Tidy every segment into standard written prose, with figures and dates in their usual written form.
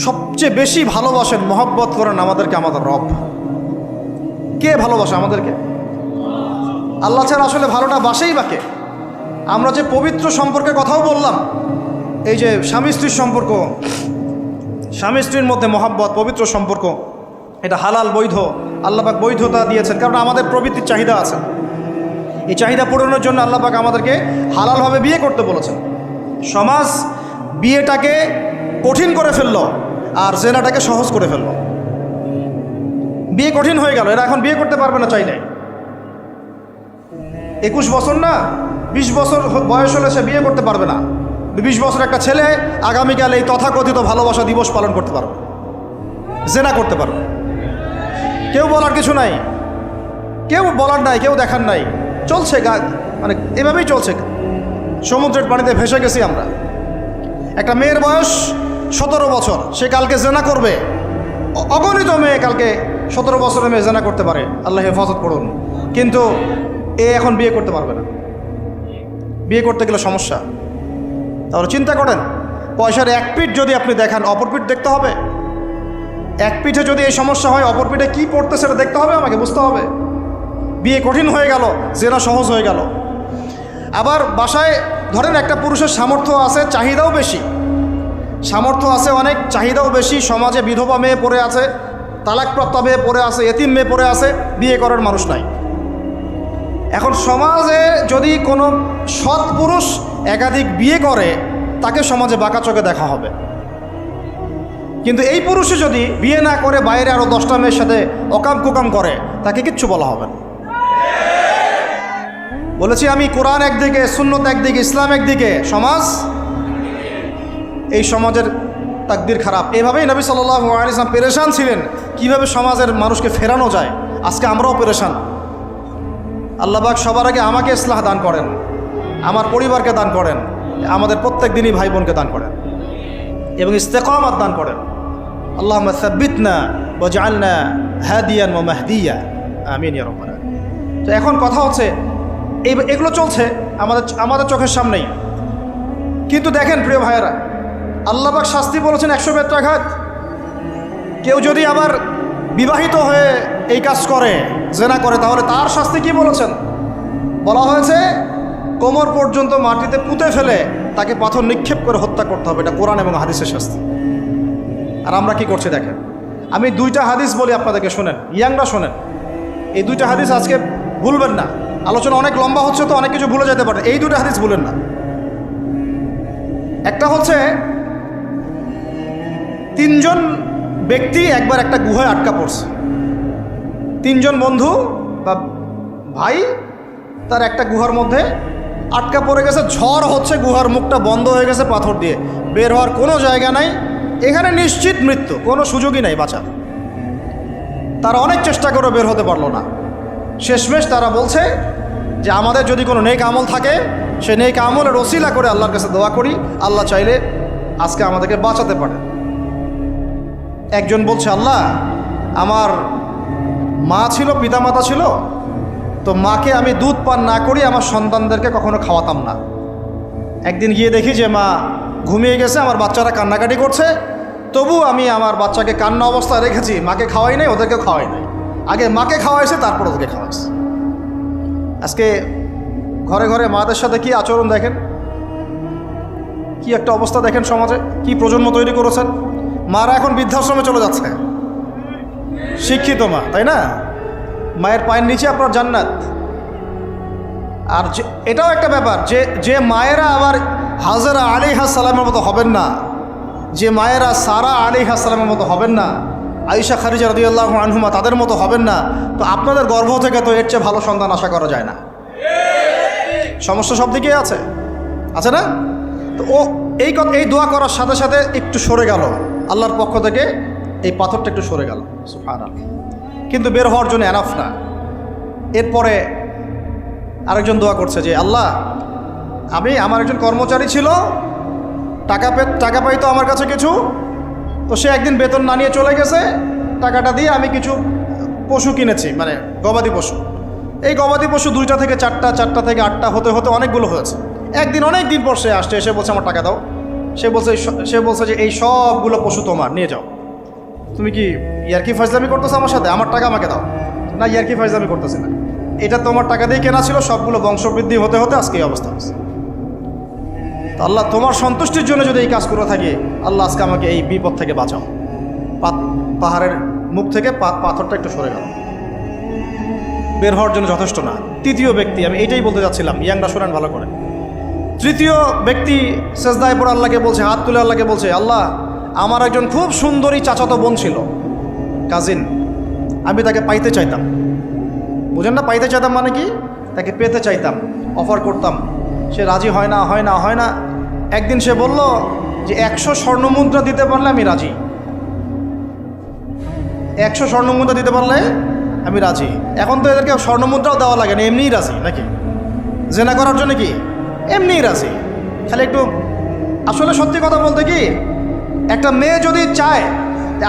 সবচেয়ে বেশি ভালোবাসেন, মহব্বত করেন আমাদেরকে আমাদের রব। কে ভালোবাসে আমাদেরকে? আল্লাহ ছাড়া আসলে ভালোটা বাসেই বাকে। আমরা যে পবিত্র সম্পর্কের কথাও বললাম, এই যে স্বামী স্ত্রীর সম্পর্ক, স্বামী স্ত্রীর মধ্যে মহব্বত, পবিত্র সম্পর্ক, এটা হালাল, বৈধ। আল্লাহ পাক বৈধতা দিয়েছেন, কারণ আমাদের প্রবৃত্তির চাহিদা আছে। এই চাহিদা পূরণের জন্য আল্লাহ পাক আমাদেরকে হালালভাবে বিয়ে করতে বলেছেন। সমাজ বিয়েটাকে কঠিন করে ফেলল আর জেনাটাকে সহজ করে ফেলল। বিয়ে কঠিন হয়ে গেল, এরা এখন বিয়ে করতে পারবে না চাইলে। 21 বছর না 20 বছর বয়স হলে সে বিয়ে করতে পারবে না। 20 বছর একটা ছেলে আগামীকাল এই তথাকথিত ভালোবাসা দিবস পালন করতে পারবে, জেনা করতে পারবে। কেউ বলার কিছু নাই, কেউ বলার নাই, কেউ দেখার নাই, চলছে মানে এভাবেই চলছে। সমুদ্রের পানিতে ভেসে গেছি আমরা। একটা মেয়ের বয়স 17 বছর, সে কালকে জেনা করবে। অগণিত মেয়ে কালকে 17 বছরের মেয়ে জেনা করতে পারে, আল্লাহ হেফাজত করুন। কিন্তু এ এখন বিয়ে করতে পারবে না। বিয়ে করতে গেলে সমস্যা। তাহলে চিন্তা করেন, পয়সার এক পিঠ যদি আপনি দেখান, অপর পিঠ দেখতে হবে। এক পিঠে যদি এই সমস্যা হয়, অপর পিঠে কী পড়তে সেটা দেখতে হবে, আমাকে বুঝতে হবে। বিয়ে কঠিন হয়ে গেল, জেনা সহজ হয়ে গেল। আবার বাসায় ধরেন একটা পুরুষের সামর্থ্য আছে, চাহিদাও বেশি, সামর্থ্য আছে অনেক, চাহিদাও বেশি। সমাজে বিধবা মেয়ে পড়ে আছে, তালাকপ্রাপ্ত মেয়ে পড়ে আছে, এতিম মেয়ে পড়ে আছে, বিয়ে করার মানুষ নাই। এখন সমাজে যদি কোনো সৎ পুরুষ একাধিক বিয়ে করে, তাকে সমাজে বাঁকা চোখে দেখা হবে। কিন্তু এই পুরুষে যদি বিয়ে না করে বাইরে আরও 10টা মেয়ের সাথে অকাম কুকাম করে, তাকে কিচ্ছু বলা হবে না। বলেছি আমি, কোরআন একদিকে, সুন্নত একদিকে, ইসলাম একদিকে, সমাজ, এই সমাজের তাকদির খারাপ। এভাবেই নবী সাল্লাল্লাহু আলাইহি ওয়াসাল্লাম পেরেশান ছিলেন কিভাবে সমাজের মানুষকে ফেরানো যায়। আজকে আমরাও পেরেশান। আল্লাহ পাক সবার আগে আমাকে ইসলাহ দান করেন, আমার পরিবারকে দান করেন, আমাদের প্রত্যেক দিনই ভাই বোনকে দান করেন এবং ইস্তেকামাত দান করেন। আল্লাহুম্মা সাব্বিতনা ওয়াজআলনা হাদিয়ান ওয়া মাহদিয়া, আমিন ইয়া রাব্বাল আলামিন। তো এখন কথা হচ্ছে, এগুলো চলছে আমাদের চোখের সামনেই। কিন্তু দেখেন প্রিয় ভাইয়েরা, আল্লাহ পাক শাস্তি বলেছেন 100 বেত্রাঘাত। কেউ যদি আবার বিবাহিত হয়ে এই কাজ করে, জেনা করে, তাহলে তার শাস্তি কি বলেছেন? বলা হয়েছে কোমর পর্যন্ত মাটিতে পুঁতে ফেলে তাকে পাথর নিক্ষেপ করে হত্যা করতে হবে। এটা কোরআন এবং হাদিসের শাস্তি। আর আমরা কি করছি দেখেন। আমি 2টা হাদিস বলি আপনাদেরকে, শোনেন, ইয়াংরা শোনেন। এই 2টা হাদিস আজকে ভুলবেন না। আলোচনা অনেক লম্বা হচ্ছে তো অনেক কিছু ভুলে যেতে পারে, এই 2টা হাদিস ভুলেন না। একটা হচ্ছে 3 জন ব্যক্তি একবার একটা গুহায় আটকা পড়ছে। 3 জন বন্ধু বা ভাই তার একটা গুহার মধ্যে আটকা পড়ে গেছে। ঝড় হচ্ছে, গুহার মুখটা বন্ধ হয়ে গেছে পাথর দিয়ে, বের হওয়ার কোনো জায়গা নাই। এখানে নিশ্চিত মৃত্যু, কোনো সুযোগই নাই বাঁচার। তারা অনেক চেষ্টা করে বের হতে পারলো না। শেষমেশ তারা বলছে যে আমাদের যদি কোনো নেক আমল থাকে, সে নেক আমলের ওসিলা করে আল্লাহর কাছে দোয়া করি, আল্লাহ চাইলে আজকে আমাদেরকে বাঁচাতে পারে। একজন বলছে, আল্লাহ, আমার মা ছিল, পিতামাতা ছিল, তো মাকে আমি দুধ পান না করি আমার সন্তানদেরকে কখনো খাওয়াতাম না। একদিন গিয়ে দেখি যে মা ঘুমিয়ে গেছে, আমার বাচ্চারা কান্নাকাটি করছে, তবু আমি আমার বাচ্চাকে কান্না অবস্থায় রেখেছি, মাকে খাওয়াই নাই, ওদেরকে খাওয়াই নাই। আগে মাকে খাওয়াইছে, তারপর ওদেরকে খাওয়াইছে। আজকে ঘরে ঘরে মাদের সাথে কি আচরণ দেখেন, কি একটা অবস্থা দেখেন সমাজে, কি প্রজন্ম তৈরি করেছেন। মারা এখন বৃদ্ধাশ্রমে চলে যাচ্ছে, শিক্ষিত মা, তাই না? মায়ের পায়ের নিচে আপনার জান্নাত। আর এটাও একটা ব্যাপার যে মায়েরা আবার হাজরা আলাইহিস সালামের মতো হবেন না, যে মায়েরা সারা আলাইহিস সালামের মতো হবেন না, আয়েশা খাদিজা রাদিয়াল্লাহু আনহুমা তাদের মতো হবেন না, তো আপনাদের গর্ভ থেকে তো এর চেয়ে ভালো সন্তান আশা করা যায় না। সমস্যা সব দিকেই আছে না? তো এই দোয়া করার সাথে সাথে একটু সরে গেল, আল্লাহর পক্ষ থেকে এই পাথরটা একটু সরে গেল, সুবহানাল্লাহ। কিন্তু বের হওয়ার জন্য এনাফ না। এরপরে আরেকজন দোয়া করছে যে আল্লাহ, আমার একজন কর্মচারী ছিল, টাকা পাইতো আমার কাছে কিছু, তো সে একদিন বেতন না নিয়ে চলে গেছে। টাকাটা দিয়ে আমি কিছু পশু কিনেছি, মানে গবাদি পশু। এই গবাদি পশু 2টা থেকে 4টা, 4টা থেকে 8টা হতে হতে অনেকগুলো হয়েছে। একদিন অনেক দিন পর সে আসছে, এসে বলছে আমার টাকা দাও। সে বলছে যে এই সবগুলো পশু তোমার, নিয়ে যাও। তুমি কি ইয়ার্কি ফাজলামি করতেছো আমার সাথে? আমার টাকা আমাকে দাও। না, ইয়ার্কি ফাজলামি করতেছি না, এটা তোমার টাকা দিয়ে কেনা ছিল, সবগুলো বংশবৃদ্ধি হতে হতে আজকে এই অবস্থা হচ্ছে। তো আল্লাহ তোমার সন্তুষ্টির জন্য যদি এই কাজ করে থাকি, আল্লাহ আজকে আমাকে এই বিপদ থেকে বাঁচাও। পাহাড়ের মুখ থেকে পাথরটা একটু সরে গেল, বের হওয়ার জন্য যথেষ্ট না। তৃতীয় ব্যক্তি, আমি এটাই বলতে যাচ্ছিলাম, ইয়াংরা শোনেন ভালো করে। তৃতীয় ব্যক্তি সেজদায় পড়ে আল্লাহকে বলছে, হাত তুলে আল্লাহকে বলছে, আল্লাহ আমার একজন খুব সুন্দরী চাচাতো বোন ছিল, কাজিন, আমি তাকে পাইতে চাইতাম। বুঝেন না, পাইতে চাইতাম মানে কি? তাকে পেতে চাইতাম, অফার করতাম, সে রাজি হয় না হয় না হয় না। একদিন সে বলল যে 100 স্বর্ণমুদ্রা দিতে পারলে আমি রাজি, 100 স্বর্ণমুদ্রা দিতে পারলে আমি রাজি। এখন তো এদেরকে স্বর্ণমুদ্রাও দেওয়া লাগে না, এমনিই রাজি নাকি? জেনা করার জন্য কি এমনিই রাজি, খালি একটু। আসলে সত্যি কথা বলতে কি, একটা মেয়ে যদি চায়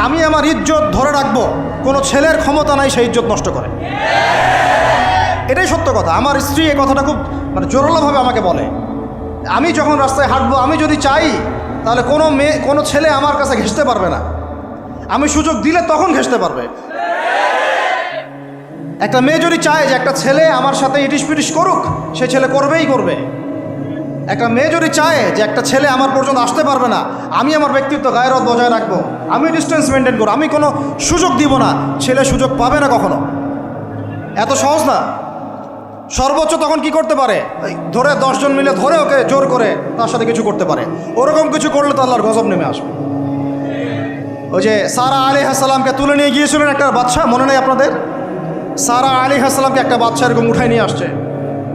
আমি আমার ইজ্জত ধরে রাখবো, কোনো ছেলের ক্ষমতা নাই সেই ইজ্জত নষ্ট করে। এটাই সত্য কথা। আমার স্ত্রী এই কথাটা খুব জোরালোভাবে আমাকে বলে, আমি যখন রাস্তায় হাঁটবো, আমি যদি চাই তাহলে কোনো ছেলে আমার কাছে ঘেঁষতে পারবে না, আমি সুযোগ দিলে তখন ঘেঁষতে পারবে। একটা মেয়ে যদি চায় যে একটা ছেলে আমার সাথে ইটিস পিটিস করুক, সে ছেলে করবেই করবে। একটা মেয়ে যদি চায় যে একটা ছেলে আমার পর্যন্ত আসতে পারবে না, আমি আমার ব্যক্তিত্ব গায়রত বজায় রাখবো, আমি ডিস্টেন্স মেনটেন করবো, আমি কোনো সুযোগ দিব না, ছেলে সুযোগ পাবে না কখনো। এত সহজ না। সর্বোচ্চ তখন কি করতে পারে, ধরে 10 জন মিলে ধরে ওকে জোর করে তার সাথে কিছু করতে পারে। ওরকম কিছু করলে তো আল্লাহর গজব নেমে আসবে। ওই যে সারা আলাইহিস সালামকে তুলে নিয়ে গিয়েছিলেন একটা বাদশা, মনে নেই আপনাদের? সারা আলাইহিস সালামকে একটা বাদশা এরকম উঠাই নিয়ে আসছে।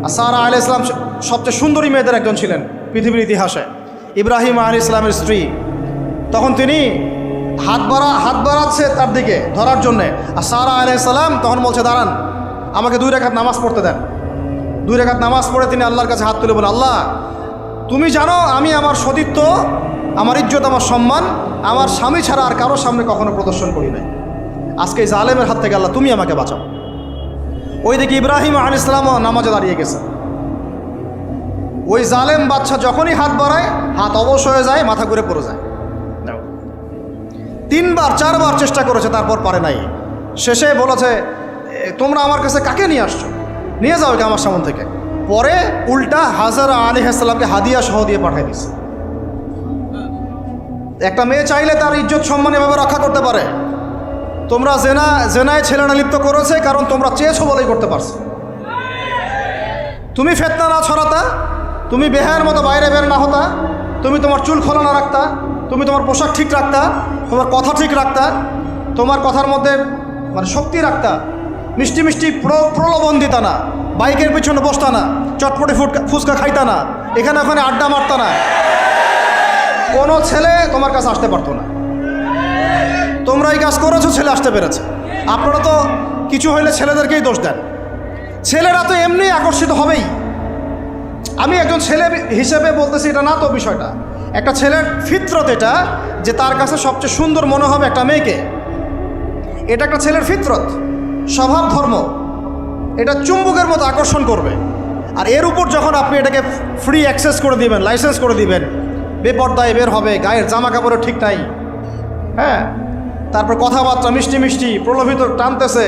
আর সারা আলাইহিস সালাম সবচেয়ে সুন্দরী মেয়েদের একজন ছিলেন পৃথিবীর ইতিহাসে, ইব্রাহিম আলাইহিস সালামের স্ত্রী। তখন তিনি হাত বাড়াচ্ছে তার দিকে ধরার জন্যে, আর সারা আলাইহিস সালাম তখন বলছে, দাঁড়ান, আমাকে 2 রাকাত নামাজ পড়তে দেন। 2 রাকাত নামাজ পড়ে তিনি আল্লাহর কাছে হাত তুলে বলেন, আল্লাহ তুমি জানো আমি আমার সতীত্ব, আমার ইজ্জত, আমার সম্মান আমার স্বামী ছাড়া আর কারোর সামনে কখনো প্রদর্শন করি নাই। আজকে এই জালেমের হাত থেকে আল্লাহ তুমি আমাকে বাঁচাও। ওই দিকে ইব্রাহিম আলাইহিস সালামও নামাজে দাঁড়িয়ে গেছে। ওই জালেম বাদশা যখনই হাত বাড়ায়, হাত অবশ হয়ে যায়, মাথা ঘুরে পড়ে যায়। 3বার 4বার চেষ্টা করেছে, তারপর পারে নাই। শেষে বলেছে, তোমরা আমার কাছে কাকে নিয়ে আসছো, নিয়ে যাও একে আমার সামনে থেকে। পরে উল্টা হাজারা আলাইহিস সালামকে হাদিয়া সহ দিয়ে পাঠিয়ে দিচ্ছে। একটা মেয়ে চাইলে তার ইজ্জত সম্মান এভাবে রক্ষা করতে পারে। তোমরা জেনায় ছেলেরা লিপ্ত করেছে কারণ তোমরা চেয়েছো বলেই করতে পারছো। তুমি ফিতনা না ছড়াতা, তুমি বেহায়ের মতো বাইরে বের না হতা, তুমি তোমার চুল খোলা না রাখতা, তুমি তোমার পোশাক ঠিক রাখতা, তোমার কথা ঠিক রাখতা, তোমার কথার মধ্যে শক্তি রাখতা, মিষ্টি মিষ্টি প্রলোভন দিতা না, বাইকের পিছনে বসতা না, চটপটি ফুচকা খাইতা না, এখানে ওখানে আড্ডা মারতা না, কোনো ছেলে তোমার কাছে আসতে পারতো না। তোমরা এই কাজ করেছো, ছেলে আসতে পেরেছে। আপনারা তো কিছু হইলে ছেলেদেরকেই দোষ দেন। ছেলেরা তো এমনি আকর্ষিত হবেই। আমি একজন ছেলে হিসেবে বলতেছি এটা না তো বিষয়টা। একটা ছেলের ফিতরত এটা, যে তার কাছে সবচেয়ে সুন্দর মনে হবে একটা মেয়েকে। এটা একটা ছেলের ফিতরত, স্বভাব ধর্ম, এটা চুম্বকের মতো আকর্ষণ করবে। আর এর উপর যখন আপনি এটাকে ফ্রি অ্যাক্সেস করে দিবেন, লাইসেন্স করে দিবেন, বেপর্দায় বের হবে, গায়ের জামা কাপড়ও ঠিক নাই, হ্যাঁ, তারপর কথাবার্তা মিষ্টি মিষ্টি প্রলোভিত টানতেছে,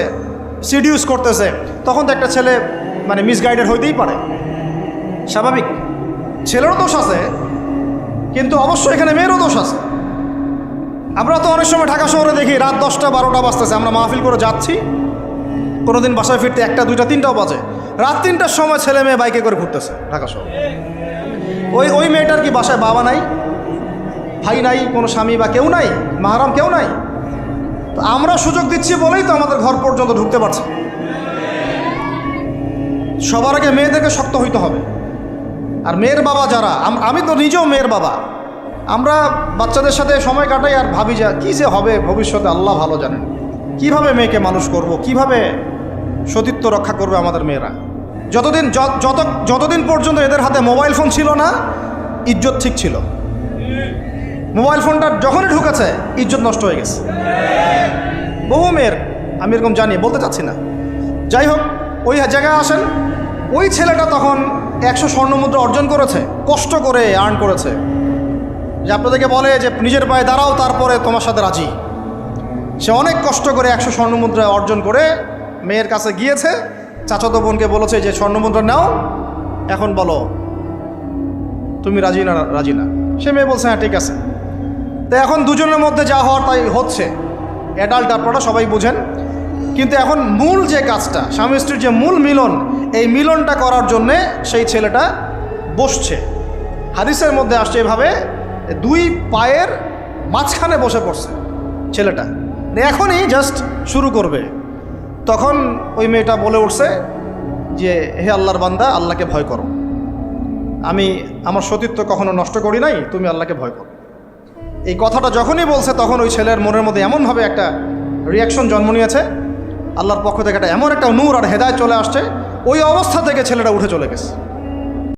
সিডিউস করতেছে, তখন তো একটা ছেলে মিসগাইডেড হইতেই পারে, স্বাভাবিক। ছেলেরও দোষ আছে, কিন্তু অবশ্যই এখানে মেয়েরও দোষ আছে। আমরা তো অনেক সময় ঢাকা শহরে দেখি রাত 10টা 12টা বাজতেছে, আমরা মাহফিল করে যাচ্ছি, কোনোদিন বাসায় ফিরতে 1টা 2টা 3টাও বাজে। রাত 3টার সময় ছেলে মেয়ে বাইকে করে ঘুরতেছে ঢাকা শহরে। ওই মেয়েটার কি বাসায় বাবা নাই, ভাই নাই, কোনো স্বামী বা কেউ নাই, মাহারাম কেউ নাই? তো আমরা সুযোগ দিচ্ছি বলেই তো আমাদের ঘর পর্যন্ত ঢুকতে পারছে। সবার আগে মেয়েদেরকে শক্ত হইতে হবে। আর মেয়ের বাবা যারা, আমি তো নিজেও মেয়ের বাবা, আমরা বাচ্চাদের সাথে সময় কাটাই আর ভাবি যে কী যে হবে ভবিষ্যতে আল্লাহ ভালো জানেন। কিভাবে মেয়েকে মানুষ করব, কিভাবে সতীত্ব রক্ষা করবে আমাদের মেয়েরা। যতদিন পর্যন্ত এদের হাতে মোবাইল ফোন ছিল না, ইজ্জত ঠিক ছিল। মোবাইল ফোনটা যখনই ঢুকেছে, ইজ্জত নষ্ট হয়ে গেছে বহু মেয়ের। আমি এরকম জানি, বলতে চাচ্ছি না। যাই হোক, ওই জায়গায় আসেন, ওই ছেলেটা তখন 100 স্বর্ণমুদ্রা অর্জন করেছে, কষ্ট করে আর্ন করেছে। যে আপনাদেরকে বলে যে নিজের পায়ে দাঁড়াও, তারপরে তোমার সাথে রাজি। সে অনেক কষ্ট করে 100 স্বর্ণমুদ্রা অর্জন করে মেয়ের কাছে গিয়েছে, চাচাতো বোনকে বলেছে যে স্বর্ণমুদ্রা নাও, এখন বলো তুমি রাজি না রাজি না। সে মেয়ে বলছে হ্যাঁ ঠিক আছে। তো এখন দুজনের মধ্যে যা হওয়ার তাই হচ্ছে, অ্যাডাল্ট আপনারা সবাই বুঝেন। কিন্তু এখন মূল যে কাজটা, স্বামী স্ত্রীর যে মূল মিলন, এই মিলনটা করার জন্যে সেই ছেলেটা বসছে। হাদিসের মধ্যে আসছে এভাবে, দুই পায়ের মাঝখানে বসে পড়ছে ছেলেটা, এখনই জাস্ট শুরু করবে। তখন ওই মেয়েটা বলে উঠছে যে হে আল্লাহর বান্দা, আল্লাহকে ভয় করো, আমি আমার সতীত্ব কখনো নষ্ট করি নাই, তুমি আল্লাহকে ভয় করো। এই কথাটা যখনই বলছে তখন ওই ছেলের মনের মধ্যে এমনভাবে একটা রিয়াকশন জন্ম নিয়েছে, আল্লাহর পক্ষ থেকে এমন একটা নূর আর হেদায়েত চলে আসছে, ওই অবস্থা থেকে ছেলেটা উঠে চলে গেছে।